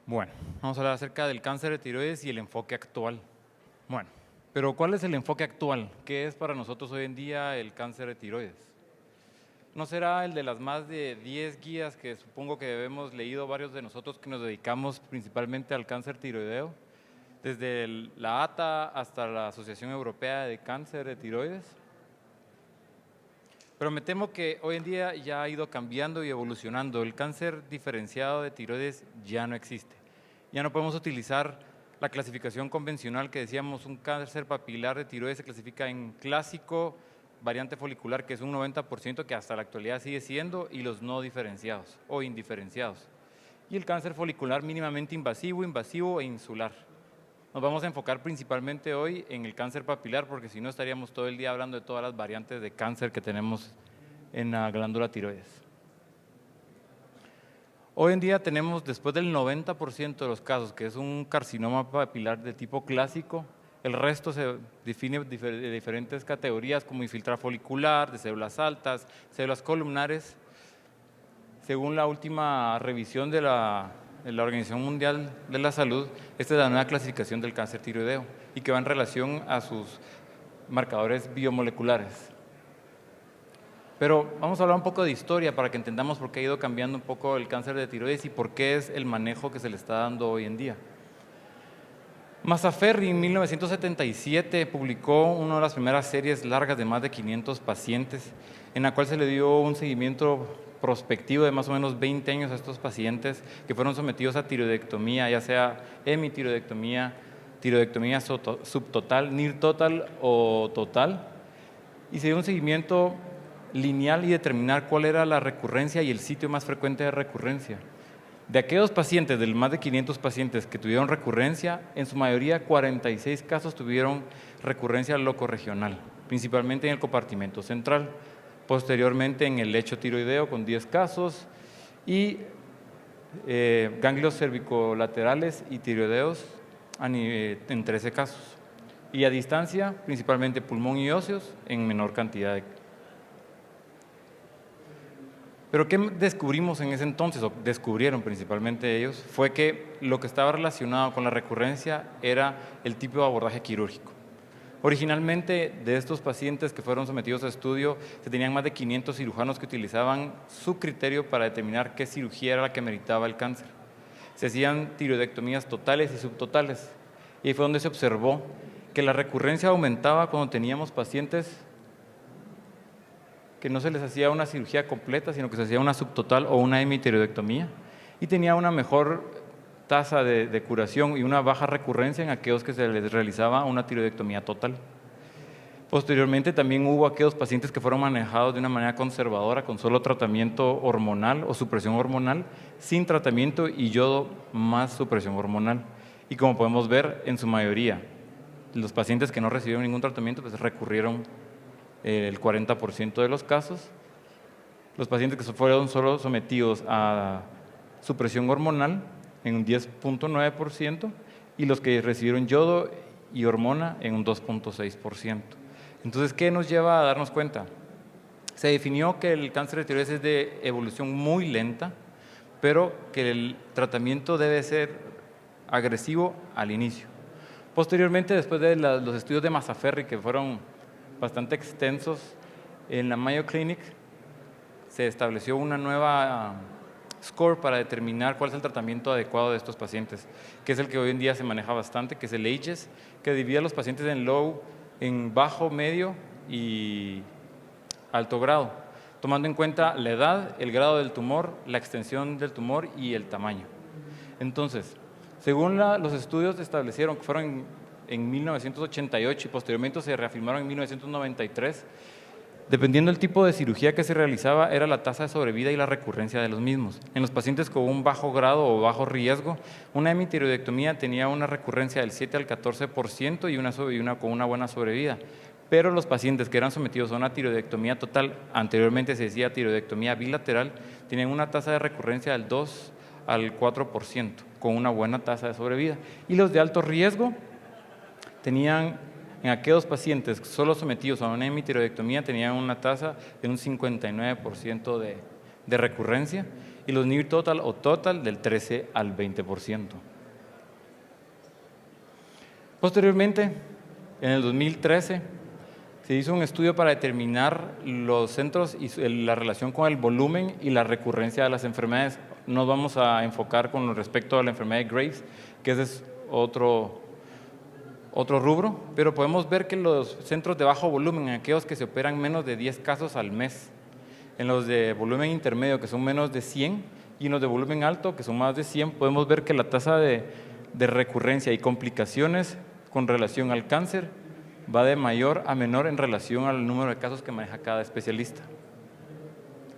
Bueno, vamos a hablar acerca del cáncer de tiroides y el enfoque actual. Bueno, pero ¿cuál es el enfoque actual? ¿Qué es para nosotros hoy en día el cáncer de tiroides? ¿No será el de las más de 10 guías que supongo que hemos leído varios de nosotros que nos dedicamos principalmente al cáncer tiroideo? Desde la ATA hasta la Asociación Europea de Cáncer de Tiroides. Pero me temo que hoy en día ya ha ido cambiando y evolucionando. El cáncer diferenciado de tiroides ya no existe. Ya no podemos utilizar la clasificación convencional que decíamos, un cáncer papilar de tiroides se clasifica en clásico, variante folicular, que es un 90%, que hasta la actualidad sigue siendo, y los no diferenciados o indiferenciados. Y el cáncer folicular mínimamente invasivo, invasivo e insular. Nos vamos a enfocar principalmente hoy en el cáncer papilar, porque si no estaríamos todo el día hablando de todas las variantes de cáncer que tenemos en la glándula tiroides. Hoy en día tenemos, después del 90% de los casos, que es un carcinoma papilar de tipo clásico, el resto se define de diferentes categorías como infiltrado folicular, de células altas, células columnares. Según la última revisión de la Organización Mundial de la Salud, esta es la nueva clasificación del cáncer tiroideo y que va en relación a sus marcadores biomoleculares. Pero vamos a hablar un poco de historia para que entendamos por qué ha ido cambiando un poco el cáncer de tiroides y por qué es el manejo que se le está dando hoy en día. Mazzaferri en 1977 publicó una de las primeras series largas de más de 500 pacientes, en la cual se le dio un seguimiento prospectivo de más o menos 20 años a estos pacientes que fueron sometidos a tiroidectomía, ya sea hemitiroidectomía, tiroidectomía subtotal, near total o total, y se dio un seguimiento lineal y determinar cuál era la recurrencia y el sitio más frecuente de recurrencia. De aquellos pacientes, de más de 500 pacientes que tuvieron recurrencia, en su mayoría 46 casos tuvieron recurrencia locorregional, principalmente en el compartimento central, posteriormente en el lecho tiroideo con 10 casos y ganglios cervicolaterales y tiroideos en 13 casos. Y a distancia, principalmente pulmón y óseos en menor cantidad de. Pero ¿qué descubrimos en ese entonces, o descubrieron principalmente ellos? Fue que lo que estaba relacionado con la recurrencia era el tipo de abordaje quirúrgico. Originalmente, de estos pacientes que fueron sometidos a estudio, se tenían más de 500 cirujanos que utilizaban su criterio para determinar qué cirugía era la que meritaba el cáncer. Se hacían tiroidectomías totales y subtotales, y ahí fue donde se observó que la recurrencia aumentaba cuando teníamos pacientes que no se les hacía una cirugía completa, sino que se hacía una subtotal o una hemitiroidectomía, y tenía una mejor tasa de curación y una baja recurrencia en aquellos que se les realizaba una tiroidectomía total. Posteriormente también hubo aquellos pacientes que fueron manejados de una manera conservadora con solo tratamiento hormonal o supresión hormonal, sin tratamiento y yodo más supresión hormonal. Y como podemos ver, en su mayoría, los pacientes que no recibieron ningún tratamiento pues recurrieron el 40% de los casos. Los pacientes que fueron solo sometidos a supresión hormonal en un 10.9% y los que recibieron yodo y hormona en un 2.6%. Entonces, ¿qué nos lleva a darnos cuenta? Se definió que el cáncer de tiroides es de evolución muy lenta, pero que el tratamiento debe ser agresivo al inicio. Posteriormente, después de los estudios de Mazzaferri, que fueron bastante extensos, en la Mayo Clinic se estableció una nueva score para determinar cuál es el tratamiento adecuado de estos pacientes, que es el que hoy en día se maneja bastante, que es el AGES, que divide a los pacientes en bajo, medio y alto grado, tomando en cuenta la edad, el grado del tumor, la extensión del tumor y el tamaño. Entonces, según los estudios establecieron que fueron en 1988 y posteriormente se reafirmaron en 1993, dependiendo del tipo de cirugía que se realizaba, era la tasa de sobrevida y la recurrencia de los mismos. En los pacientes con un bajo grado o bajo riesgo, una hemitiroidectomía tenía una recurrencia del 7 al 14% y una con una buena sobrevida. Pero los pacientes que eran sometidos a una tiroidectomía total, anteriormente se decía tiroidectomía bilateral, tenían una tasa de recurrencia del 2 al 4%, con una buena tasa de sobrevida. Y los de alto riesgo tenían, en aquellos pacientes solo sometidos a una hemitiroidectomía, tenían una tasa de un 59% de recurrencia, y los near total o total del 13 al 20%. Posteriormente, en el 2013, se hizo un estudio para determinar los centros y la relación con el volumen y la recurrencia de las enfermedades. Nos vamos a enfocar con respecto a la enfermedad de Graves, que ese es otro rubro, pero podemos ver que los centros de bajo volumen, aquellos que se operan menos de 10 casos al mes, en los de volumen intermedio, que son menos de 100, y en los de volumen alto, que son más de 100, podemos ver que la tasa de recurrencia y complicaciones con relación al cáncer va de mayor a menor en relación al número de casos que maneja cada especialista.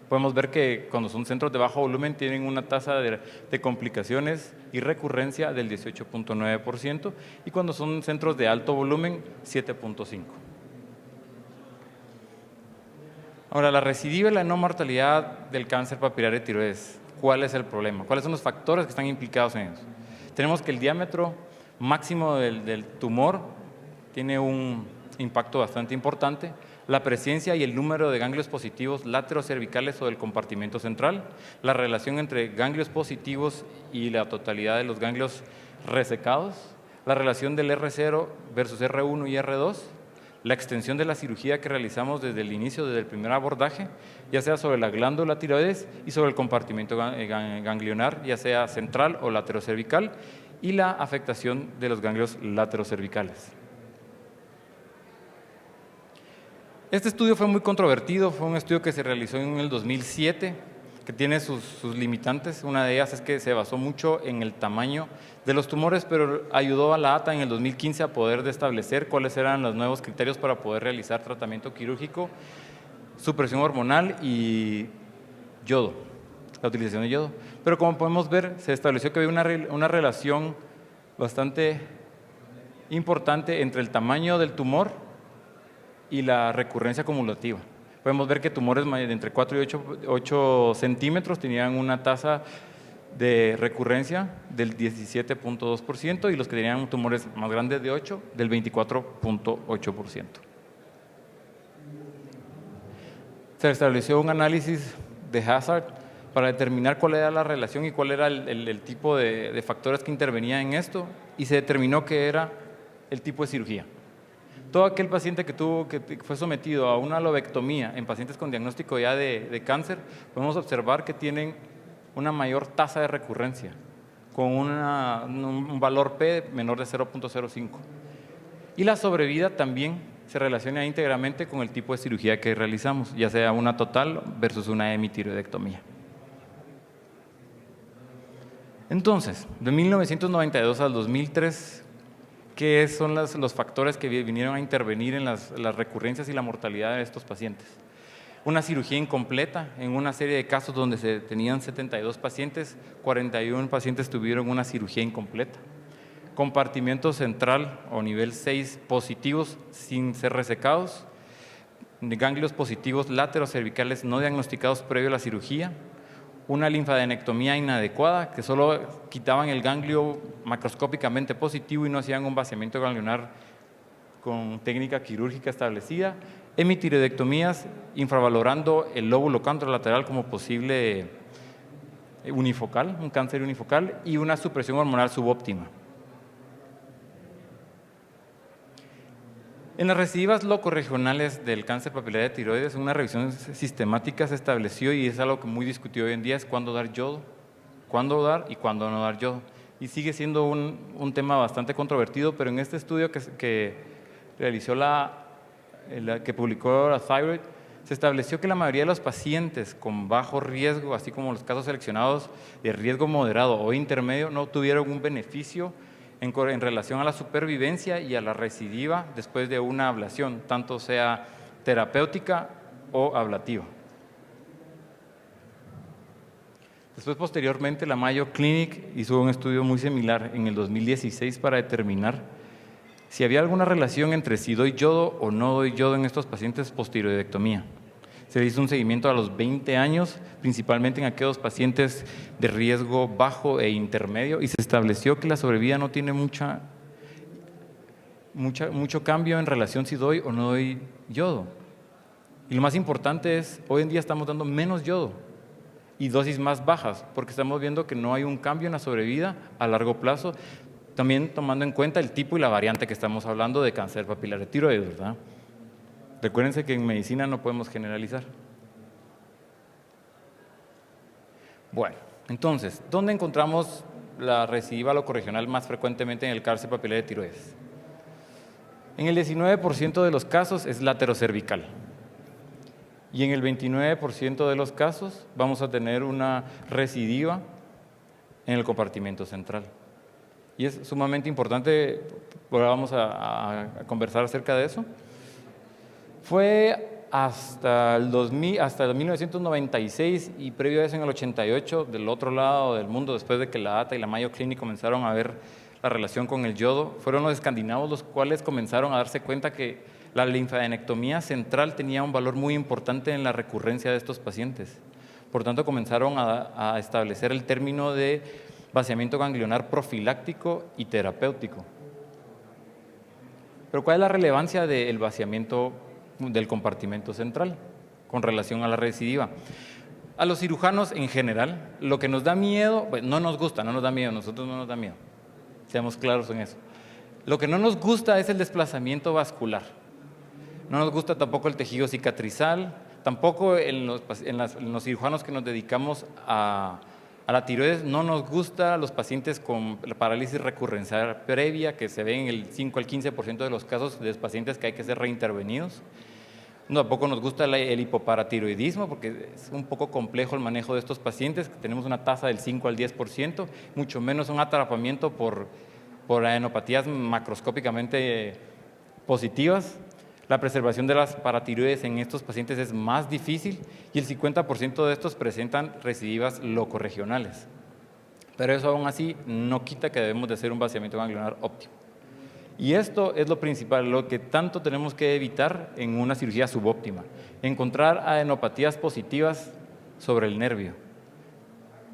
Podemos ver que cuando son centros de bajo volumen tienen una tasa de complicaciones y recurrencia del 18.9% y cuando son centros de alto volumen, 7.5%. Ahora, la recidiva y la no mortalidad del cáncer papilar de tiroides, ¿cuál es el problema? ¿Cuáles son los factores que están implicados en eso? Tenemos que el diámetro máximo del tumor tiene un impacto bastante importante, la presencia y el número de ganglios positivos laterocervicales o del compartimento central, la relación entre ganglios positivos y la totalidad de los ganglios resecados, la relación del R0 versus R1 y R2, la extensión de la cirugía que realizamos desde el inicio, desde el primer abordaje, ya sea sobre la glándula tiroides y sobre el compartimento ganglionar, ya sea central o laterocervical, y la afectación de los ganglios laterocervicales. Este estudio fue muy controvertido, fue un estudio que se realizó en el 2007, que tiene sus limitantes. Una de ellas es que se basó mucho en el tamaño de los tumores, pero ayudó a la ATA en el 2015 a poder establecer cuáles eran los nuevos criterios para poder realizar tratamiento quirúrgico, supresión hormonal y yodo, la utilización de yodo. Pero como podemos ver, se estableció que había una relación bastante importante entre el tamaño del tumor y la recurrencia acumulativa. Podemos ver que tumores de entre 4 y 8 centímetros tenían una tasa de recurrencia del 17.2% y los que tenían tumores más grandes de 8 del 24.8%. Se estableció un análisis de hazard para determinar cuál era la relación y cuál era el tipo de factores que intervenían en esto, y se determinó que era el tipo de cirugía. Todo aquel paciente que fue sometido a una lobectomía en pacientes con diagnóstico ya de cáncer, podemos observar que tienen una mayor tasa de recurrencia, con un valor P menor de 0.05. Y la sobrevida también se relaciona íntegramente con el tipo de cirugía que realizamos, ya sea una total versus una hemitiroidectomía. Entonces, de 1992 al 2003, ¿qué son los factores que vinieron a intervenir en las recurrencias y la mortalidad de estos pacientes? Una cirugía incompleta. En una serie de casos donde se tenían 72 pacientes, 41 pacientes tuvieron una cirugía incompleta. Compartimiento central o nivel 6 positivos sin ser resecados. Ganglios positivos laterocervicales no diagnosticados previo a la cirugía. Una linfadenectomía inadecuada, que solo quitaban el ganglio macroscópicamente positivo y no hacían un vaciamiento ganglionar con técnica quirúrgica establecida. Hemitiroidectomías, infravalorando el lóbulo contralateral como posible unifocal, un cáncer unifocal, y una supresión hormonal subóptima. En las recidivas locorregionales del cáncer papilar de tiroides, una revisión sistemática se estableció, y es algo que muy discutido hoy en día, es cuándo dar yodo, cuándo dar y cuándo no dar yodo. Y sigue siendo un tema bastante controvertido, pero en este estudio que realizó que publicó la Thyroid, se estableció que la mayoría de los pacientes con bajo riesgo, así como los casos seleccionados de riesgo moderado o intermedio, no tuvieron un beneficio en relación a la supervivencia y a la recidiva después de una ablación, tanto sea terapéutica o ablativa. Después, posteriormente, la Mayo Clinic hizo un estudio muy similar en el 2016 para determinar si había alguna relación entre si doy yodo o no doy yodo en estos pacientes post-tiroidectomía. Se hizo un seguimiento a los 20 años, principalmente en aquellos pacientes de riesgo bajo e intermedio, y se estableció que la sobrevida no tiene mucho cambio en relación si doy o no doy yodo. Y lo más importante es, hoy en día estamos dando menos yodo, y dosis más bajas, porque estamos viendo que no hay un cambio en la sobrevida a largo plazo, también tomando en cuenta el tipo y la variante que estamos hablando de cáncer papilar de tiroides, ¿verdad? Recuérdense que en medicina no podemos generalizar. Bueno, entonces, ¿dónde encontramos la recidiva locorregional más frecuentemente en el cáncer papilar de tiroides? En el 19% de los casos es laterocervical. Y en el 29% de los casos vamos a tener una recidiva en el compartimento central. Y es sumamente importante, ahora vamos a conversar acerca de eso. Fue hasta el 1996 y previo a eso en el 88, del otro lado del mundo, después de que la ATA y la Mayo Clinic comenzaron a ver la relación con el yodo, fueron los escandinavos los cuales comenzaron a darse cuenta que la linfadenectomía central tenía un valor muy importante en la recurrencia de estos pacientes. Por tanto, comenzaron a establecer el término de vaciamiento ganglionar profiláctico y terapéutico. Pero ¿cuál es la relevancia del vaciamiento del compartimento central con relación a la recidiva? A los cirujanos en general, lo que nos da miedo, pues no nos gusta, no nos da miedo, nosotros no nos da miedo, seamos claros en eso. Lo que no nos gusta es el desplazamiento vascular. No nos gusta tampoco el tejido cicatrizal, tampoco en los cirujanos que nos dedicamos a la tiroides, no nos gusta los pacientes con parálisis recurrencial previa, que se ven en el 5 al 15% de los casos de los pacientes que hay que ser reintervenidos. No, tampoco nos gusta el hipoparatiroidismo, porque es un poco complejo el manejo de estos pacientes, tenemos una tasa del 5 al 10%, mucho menos un atrapamiento por adenopatías macroscópicamente positivas. La preservación de las paratiroides en estos pacientes es más difícil y el 50% de estos presentan recidivas locorregionales. Pero eso aún así no quita que debemos de hacer un vaciamiento ganglionar óptimo. Y esto es lo principal, lo que tanto tenemos que evitar en una cirugía subóptima. Encontrar adenopatías positivas sobre el nervio,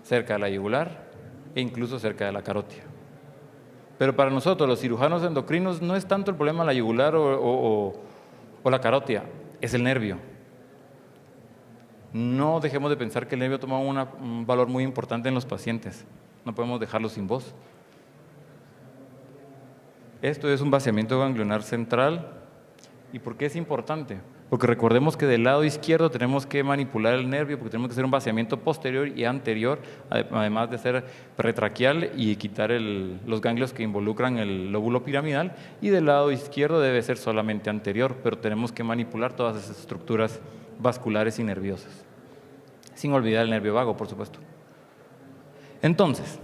cerca de la yugular e incluso cerca de la carótida. Pero para nosotros, los cirujanos endocrinos, no es tanto el problema la yugular o la carótida, es el nervio. No dejemos de pensar que el nervio toma un valor muy importante en los pacientes. No podemos dejarlo sin voz. Esto es un vaciamiento ganglionar central. ¿Y por qué es importante? Porque recordemos que del lado izquierdo tenemos que manipular el nervio, porque tenemos que hacer un vaciamiento posterior y anterior, además de ser pretraquial y quitar los ganglios que involucran el lóbulo piramidal, y del lado izquierdo debe ser solamente anterior, pero tenemos que manipular todas esas estructuras vasculares y nerviosas, sin olvidar el nervio vago, por supuesto. Entonces,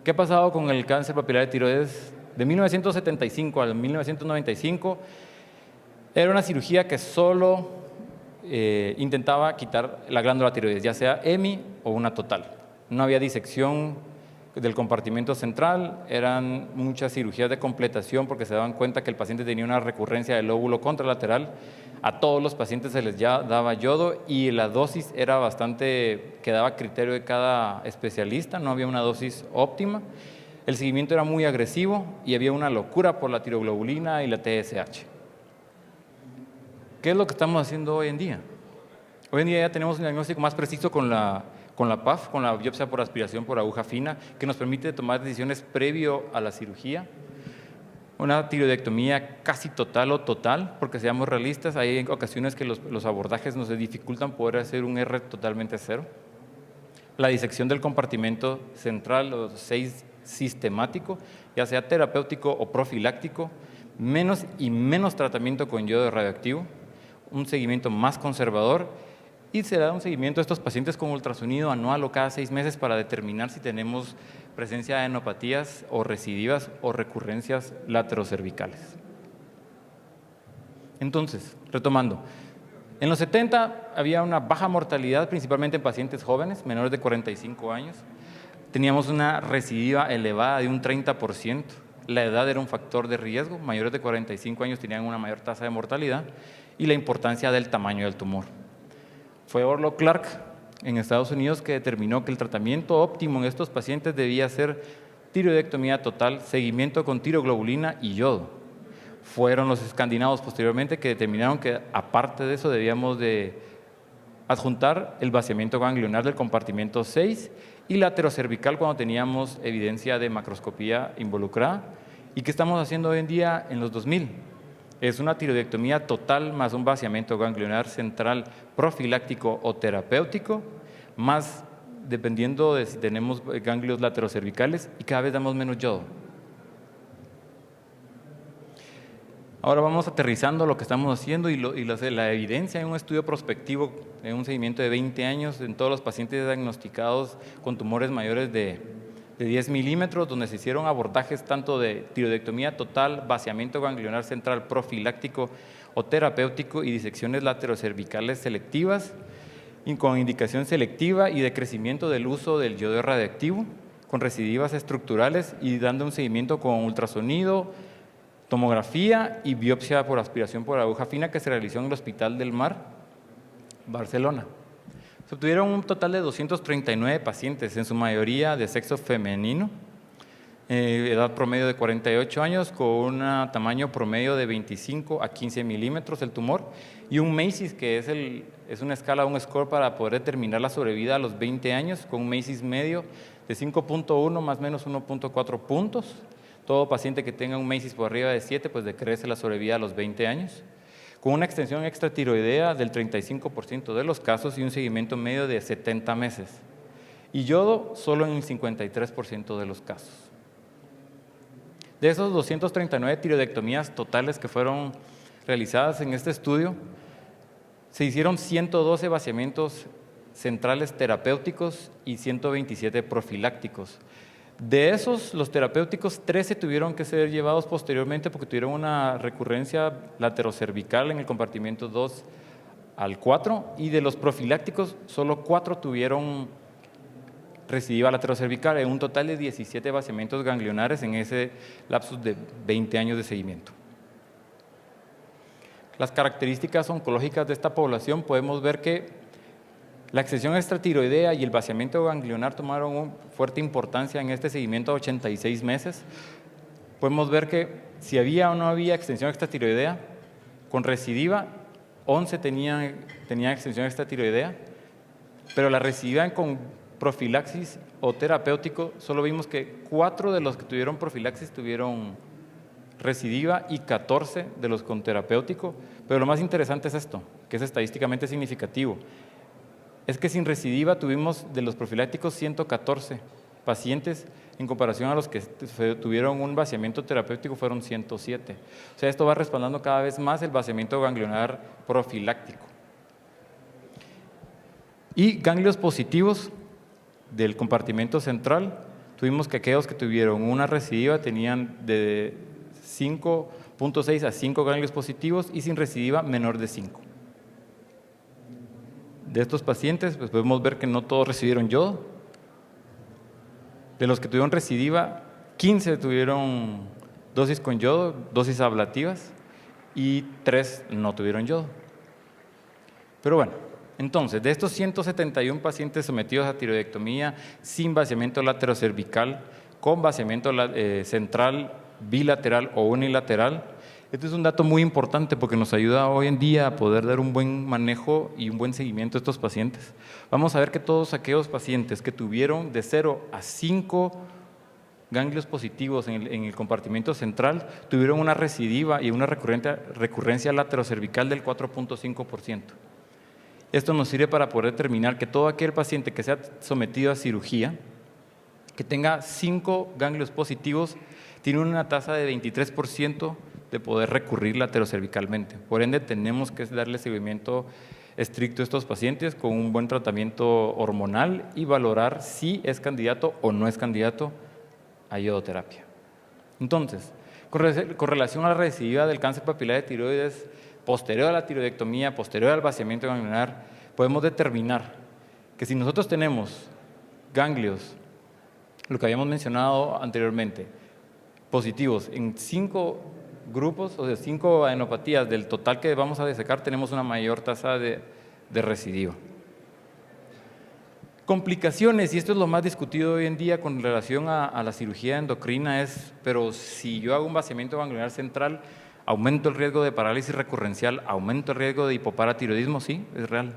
¿qué ha pasado con el cáncer papilar de tiroides? De 1975 al 1995, era una cirugía que solo intentaba quitar la glándula tiroides, ya sea EMI o una total. No había disección del compartimento central, eran muchas cirugías de completación porque se daban cuenta que el paciente tenía una recurrencia del lóbulo contralateral. A todos los pacientes se les ya daba yodo y la dosis era bastante, quedaba a criterio de cada especialista, no había una dosis óptima. El seguimiento era muy agresivo y había una locura por la tiroglobulina y la TSH. ¿Qué es lo que estamos haciendo hoy en día? Hoy en día ya tenemos un diagnóstico más preciso con la PAF, con la biopsia por aspiración por aguja fina, que nos permite tomar decisiones previo a la cirugía. Una tiroidectomía casi total o total, porque seamos realistas, hay ocasiones que los abordajes nos dificultan poder hacer un R totalmente cero. La disección del compartimento central, o 6 sistemático, ya sea terapéutico o profiláctico, menos y menos tratamiento con yodo radioactivo, un seguimiento más conservador y se da un seguimiento a estos pacientes con ultrasonido anual o cada 6 meses para determinar si tenemos presencia de adenopatías o recidivas o recurrencias laterocervicales. Entonces, retomando, en los 70 había una baja mortalidad, principalmente en pacientes jóvenes, menores de 45 años. Teníamos una recidiva elevada de un 30%. La edad era un factor de riesgo, mayores de 45 años tenían una mayor tasa de mortalidad y la importancia del tamaño del tumor. Fue Orlo Clark en Estados Unidos que determinó que el tratamiento óptimo en estos pacientes debía ser tiroidectomía total, seguimiento con tiroglobulina y yodo. Fueron los escandinavos posteriormente que determinaron que aparte de eso debíamos de adjuntar el vaciamiento ganglionar del compartimento 6 y laterocervical cuando teníamos evidencia de macroscopía involucrada. ¿Y qué estamos haciendo hoy en día en los 2000? Es una tiroidectomía total más un vaciamiento ganglionar central profiláctico o terapéutico, más dependiendo de si tenemos ganglios laterocervicales, y cada vez damos menos yodo. Ahora vamos aterrizando lo que estamos haciendo y la evidencia en un estudio prospectivo, en un seguimiento de 20 años, en todos los pacientes diagnosticados con tumores mayores de 10 milímetros, donde se hicieron abordajes tanto de tiroidectomía total, vaciamiento ganglionar central profiláctico o terapéutico y disecciones laterocervicales selectivas, y con indicación selectiva y de crecimiento del uso del yodo radiactivo, con recidivas estructurales y dando un seguimiento con ultrasonido, tomografía y biopsia por aspiración por aguja fina que se realizó en el Hospital del Mar, Barcelona. Se obtuvieron un total de 239 pacientes, en su mayoría de sexo femenino, edad promedio de 48 años, con un tamaño promedio de 25 a 15 milímetros el tumor, y un MACIS, que es una escala, un score para poder determinar la sobrevida a los 20 años, con un MACIS medio de 5.1 más o menos 1.4 puntos. Todo paciente que tenga un MACIS por arriba de 7, pues decrece la sobrevida a los 20 años, con una extensión extratiroidea del 35% de los casos y un seguimiento medio de 70 meses. Y yodo solo en el 53% de los casos. De esos 239 tiroidectomías totales que fueron realizadas en este estudio, se hicieron 112 vaciamientos centrales terapéuticos y 127 profilácticos. De esos, los terapéuticos, 13 tuvieron que ser llevados posteriormente porque tuvieron una recurrencia laterocervical en el compartimento 2 al 4, y de los profilácticos, solo 4 tuvieron recidiva laterocervical, en un total de 17 vaciamientos ganglionares en ese lapsus de 20 años de seguimiento. Las características oncológicas de esta población, podemos ver que la extensión extratiroidea y el vaciamiento ganglionar tomaron una fuerte importancia en este seguimiento a 86 meses. Podemos ver que si había o no había extensión extratiroidea, con recidiva, 11 tenían extensión extratiroidea, pero la recidiva con profilaxis o terapéutico, solo vimos que 4 de los que tuvieron profilaxis tuvieron recidiva y 14 de los con terapéutico, pero lo más interesante es esto, que es estadísticamente significativo. Es que sin recidiva tuvimos de los profilácticos 114 pacientes, en comparación a los que tuvieron un vaciamiento terapéutico fueron 107. O sea, esto va respaldando cada vez más el vaciamiento ganglionar profiláctico. Y ganglios positivos del compartimento central, tuvimos que aquellos que tuvieron una recidiva tenían de 5.6 a 5 ganglios positivos y sin recidiva menor de 5. De estos pacientes, pues podemos ver que no todos recibieron yodo. De los que tuvieron recidiva, 15 tuvieron dosis con yodo, dosis ablativas, y 3 no tuvieron yodo. Pero bueno, entonces, de estos 171 pacientes sometidos a tiroidectomía sin vaciamiento laterocervical, con vaciamiento central, bilateral o unilateral, este es un dato muy importante porque nos ayuda hoy en día a poder dar un buen manejo y un buen seguimiento a estos pacientes. Vamos a ver que todos aquellos pacientes que tuvieron de 0 a 5 ganglios positivos en el compartimento central tuvieron una recidiva y una recurrencia laterocervical del 4.5%. Esto nos sirve para poder determinar que todo aquel paciente que sea sometido a cirugía, que tenga 5 ganglios positivos, tiene una tasa de 23% de poder recurrir laterocervicalmente. Por ende, tenemos que darle seguimiento estricto a estos pacientes con un buen tratamiento hormonal y valorar si es candidato o no es candidato a iodoterapia. Entonces, con relación a la recidiva del cáncer papilar de tiroides posterior a la tiroidectomía, posterior al vaciamiento ganglionar, podemos determinar que si nosotros tenemos ganglios, lo que habíamos mencionado anteriormente, positivos en 5 grupos, o sea, 5 adenopatías del total que vamos a desecar, tenemos una mayor tasa de recidiva. Complicaciones, y esto es lo más discutido hoy en día con relación a la cirugía endocrina, pero si yo hago un vaciamiento ganglionar central, ¿aumento el riesgo de parálisis recurrencial? ¿Aumento el riesgo de hipoparatiroidismo? Sí, es real.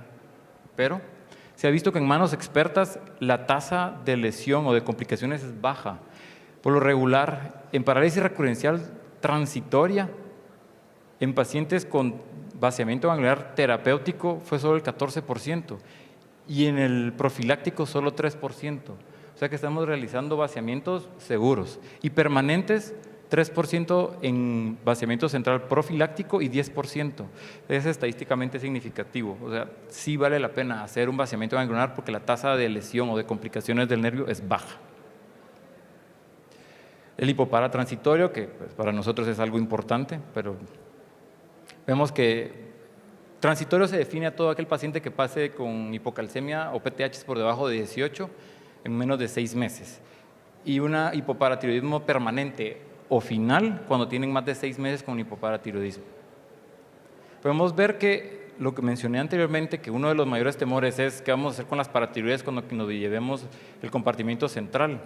pero se ha visto que en manos expertas la tasa de lesión o de complicaciones es baja. Por lo regular, en parálisis recurrencial transitoria, en pacientes con vaciamiento ganglionar terapéutico fue solo el 14% y en el profiláctico solo 3%. O sea que estamos realizando vaciamientos seguros y permanentes, 3% en vaciamiento central profiláctico y 10%. Es estadísticamente significativo. O sea, sí vale la pena hacer un vaciamiento ganglionar porque la tasa de lesión o de complicaciones del nervio es baja. El hipoparatransitorio, que pues, para nosotros es algo importante, pero vemos que transitorio se define a todo aquel paciente que pase con hipocalcemia o PTH por debajo de 18 en menos de 6 meses. Y una hipoparatiroidismo permanente o final cuando tienen más de 6 meses con hipoparatiroidismo. Podemos ver que lo que mencioné anteriormente, que uno de los mayores temores es qué vamos a hacer con las paratiroides cuando nos llevemos el compartimento central.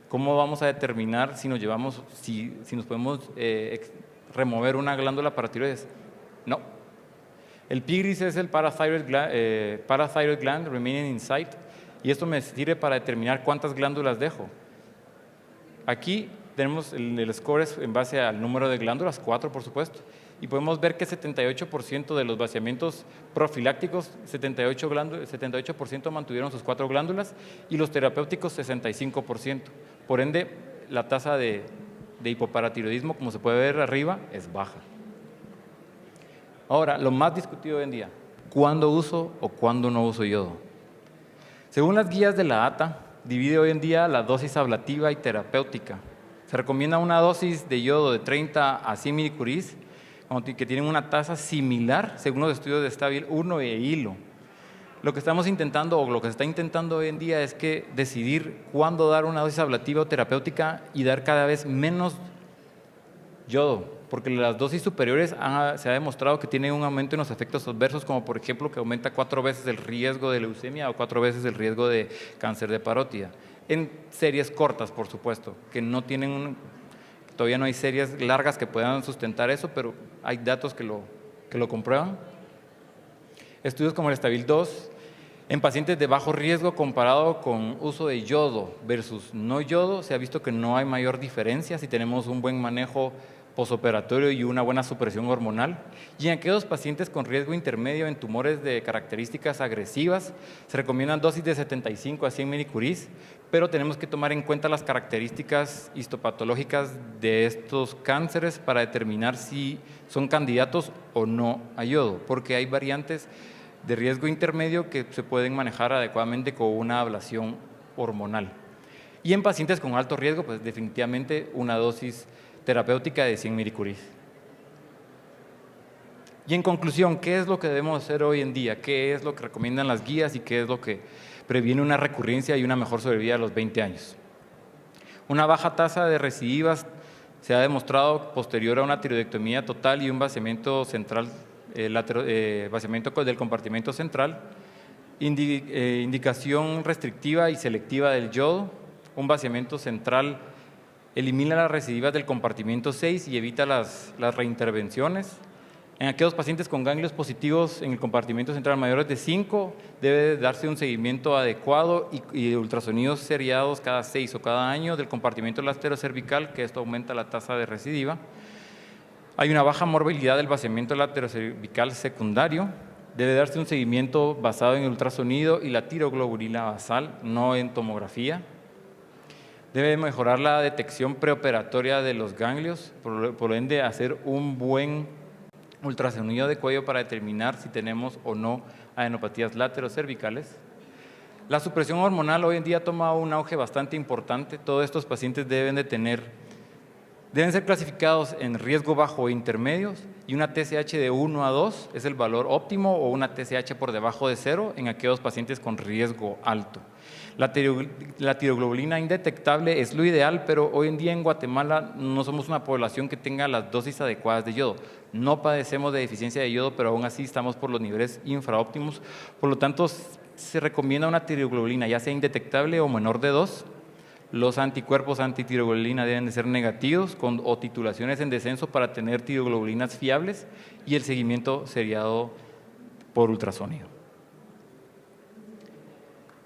¿Cómo vamos a determinar si nos llevamos, si nos podemos remover una glándula paratiroides? No. El PIGRIS es el parathyroid gland remaining in sight y esto me sirve para determinar cuántas glándulas dejo. Aquí tenemos el score es en base al número de glándulas, 4 por supuesto, y podemos ver que 78% de los vaciamientos profilácticos, 78% mantuvieron sus 4 glándulas y los terapéuticos 65%. Por ende, la tasa de hipoparatiroidismo, como se puede ver arriba, es baja. Ahora, lo más discutido hoy en día, ¿cuándo uso o cuándo no uso yodo? Según las guías de la ATA, divide hoy en día la dosis ablativa y terapéutica. Se recomienda una dosis de yodo de 30 a 100 milicuries, que tienen una tasa similar, según los estudios de Stabil 1 e hilo. Lo que estamos intentando, o lo que se está intentando hoy en día, es que decidir cuándo dar una dosis ablativa o terapéutica y dar cada vez menos yodo, porque las dosis superiores se ha demostrado que tienen un aumento en los efectos adversos, como por ejemplo que aumenta 4 veces el riesgo de leucemia o 4 veces el riesgo de cáncer de parótida. En series cortas, por supuesto, que no tienen todavía no hay series largas que puedan sustentar eso, pero hay datos que lo comprueban. Estudios como el Stabil 2 en pacientes de bajo riesgo comparado con uso de yodo versus no yodo, se ha visto que no hay mayor diferencia si tenemos un buen manejo posoperatorio y una buena supresión hormonal. Y en aquellos pacientes con riesgo intermedio en tumores de características agresivas, se recomiendan dosis de 75 a 100 milicuries, pero tenemos que tomar en cuenta las características histopatológicas de estos cánceres para determinar si son candidatos o no a yodo, porque hay variantes de riesgo intermedio que se pueden manejar adecuadamente con una ablación hormonal. Y en pacientes con alto riesgo, pues definitivamente una dosis terapéutica de 100 milicuries. Y en conclusión, ¿qué es lo que debemos hacer hoy en día? ¿Qué es lo que recomiendan las guías y qué es lo que previene una recurrencia y una mejor sobrevida a los 20 años? Una baja tasa de recidivas se ha demostrado posterior a una tiroidectomía total y un vaciamiento central, vaciamiento del compartimento central, indicación restrictiva y selectiva del yodo, un vaciamiento central elimina las recidivas del compartimento 6 y evita las reintervenciones. En aquellos pacientes con ganglios positivos en el compartimento central mayores de 5, debe darse un seguimiento adecuado y ultrasonidos seriados cada 6 o cada año del compartimento laterocervical, que esto aumenta la tasa de recidiva. Hay una baja morbilidad del vaciamiento laterocervical secundario. Debe darse un seguimiento basado en el ultrasonido y la tiroglobulina basal, no en tomografía. Debe mejorar la detección preoperatoria de los ganglios, por ende hacer un buen ultrasonido de cuello para determinar si tenemos o no adenopatías laterocervicales. La supresión hormonal hoy en día toma un auge bastante importante. Todos estos pacientes deben ser clasificados en riesgo bajo e intermedios y una TSH de 1 a 2 es el valor óptimo o una TSH por debajo de 0 en aquellos pacientes con riesgo alto. La tiroglobulina indetectable es lo ideal, pero hoy en día en Guatemala no somos una población que tenga las dosis adecuadas de yodo. No padecemos de deficiencia de yodo, pero aún así estamos por los niveles infraóptimos. Por lo tanto, se recomienda una tiroglobulina, ya sea indetectable o menor de 2. Los anticuerpos antitiroglobulina deben de ser negativos o titulaciones en descenso para tener tiroglobulinas fiables y el seguimiento seriado por ultrasonido.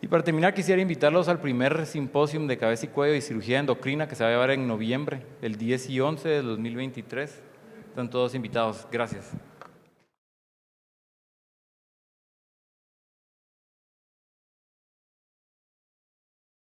Y para terminar, quisiera invitarlos al primer simposium de cabeza y cuello y cirugía endocrina que se va a llevar en noviembre, el 10 y 11 de 2023. Están todos invitados. Gracias.